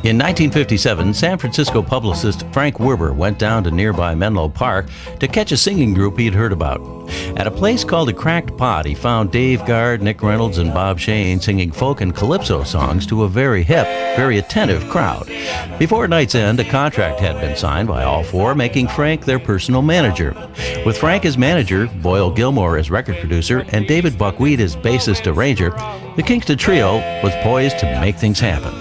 In 1957, San Francisco publicist Frank Werber went down to nearby Menlo Park to catch a singing group he had heard about. At a place called the Cracked Pot, he found Dave Guard, Nick Reynolds, and Bob Shane singing folk and calypso songs to a very hip, very attentive crowd. Before night's end, a contract had been signed by all four, making Frank their personal manager. With Frank as manager, Boyle Gilmore as record producer, and David Buckwheat as bassist arranger, the Kingston Trio was poised to make things happen.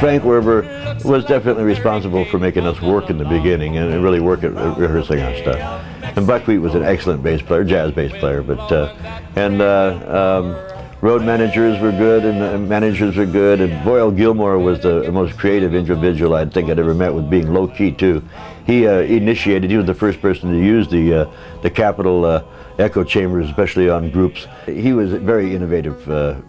Frank Werber was definitely responsible for making us work in the beginning and really work at rehearsing our stuff. And Buckwheat was an excellent bass player, jazz bass player, but road managers were good and managers were good, and Boyle Gilmore was the most creative individual I think I'd ever met, with being low-key too. He was the first person to use the Capitol echo chambers, especially on groups. He was a very innovative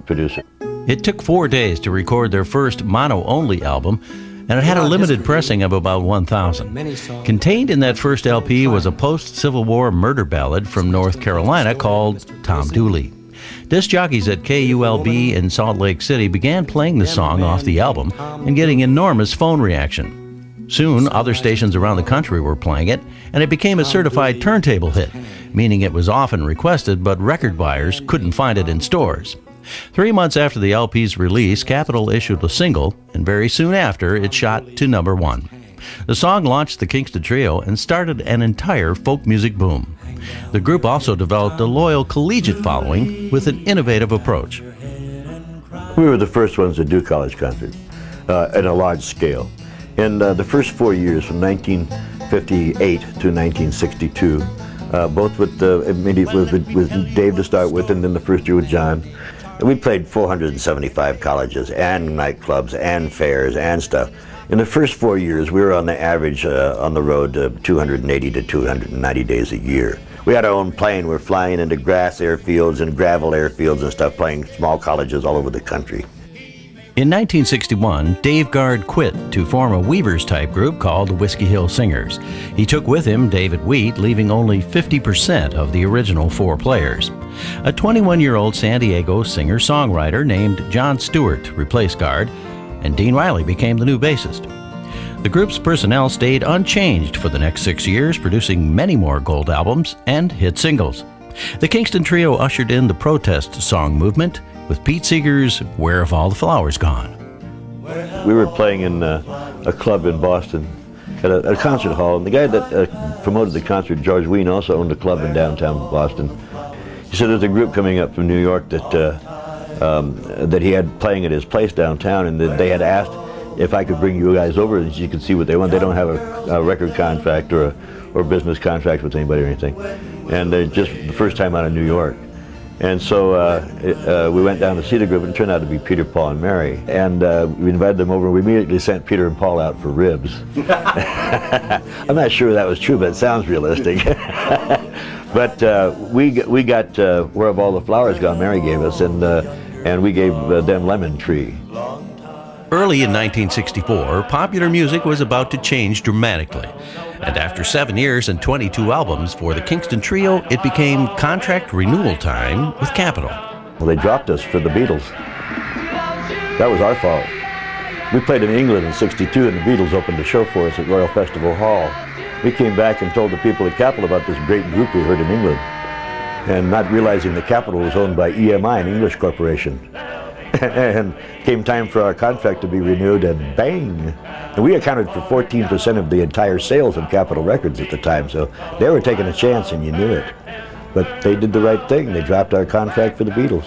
producer. It took 4 days to record their first mono-only album, and it had a limited pressing of about 1,000. Contained in that first LP was a post-Civil War murder ballad from North Carolina called Tom Dooley. Disc jockeys at KULB in Salt Lake City began playing the song off the album and getting enormous phone reaction. Soon, other stations around the country were playing it, and it became a certified turntable hit, meaning it was often requested, but record buyers couldn't find it in stores. 3 months after the LP's release, Capitol issued a single, and very soon after, it shot to #1. The song launched the Kingston Trio and started an entire folk music boom. The group also developed a loyal collegiate following with an innovative approach. We were the first ones to do college concerts at a large scale. In the first 4 years, from 1958 to 1962, both with Dave to start with, and then the first year with John, we played 475 colleges and nightclubs and fairs and stuff. In the first 4 years, we were on the average on the road 280 to 290 days a year. We had our own plane. We're flying into grass airfields and gravel airfields and stuff, playing small colleges all over the country. In 1961, Dave Guard quit to form a Weavers-type group called the Whiskey Hill Singers. He took with him David Wheat, leaving only 50% of the original 4 players. A 21-year-old San Diego singer-songwriter named John Stewart replaced Guard, and Dean Riley became the new bassist. The group's personnel stayed unchanged for the next 6 years, producing many more gold albums and hit singles. The Kingston Trio ushered in the protest song movement with Pete Seeger's Where Have All the Flowers Gone? We were playing in a club in Boston at a concert hall, and the guy that promoted the concert, George Wein, also owned a club in downtown Boston. He said there's a group coming up from New York that he had playing at his place downtown, and that they had asked if I could bring you guys over and you could see what they want. They don't have a record contract or business contract with anybody or anything, and they're just the first time out of New York. And so we went down to see the group, and it turned out to be Peter, Paul, and Mary. And we invited them over, and we immediately sent Peter and Paul out for ribs. I'm not sure that was true, but it sounds realistic. But we got Where Have All the Flowers Gone, Mary gave us, and we gave them Lemon Tree. Early in 1964, popular music was about to change dramatically. And after 7 years and 22 albums for the Kingston Trio, it became contract renewal time with Capitol. Well, they dropped us for the Beatles. That was our fault. We played in England in '62, and the Beatles opened a show for us at Royal Festival Hall. We came back and told the people at Capitol about this great group we heard in England, and not realizing that Capitol was owned by EMI, an English corporation. And came time for our contract to be renewed, and bang! And we accounted for 14% of the entire sales of Capitol Records at the time, so they were taking a chance, and you knew it. But they did the right thing. They dropped our contract for the Beatles.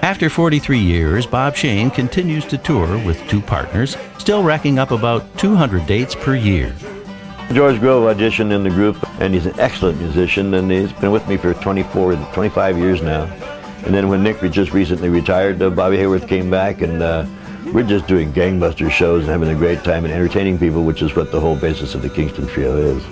After 43 years, Bob Shane continues to tour with 2 partners, still racking up about 200 dates per year. George Grove auditioned in the group, and he's an excellent musician, and he's been with me for 25 years now. And then when Nick just recently retired, Bobby Hayworth came back, and we're just doing gangbuster shows and having a great time and entertaining people, which is what the whole basis of the Kingston Trio is.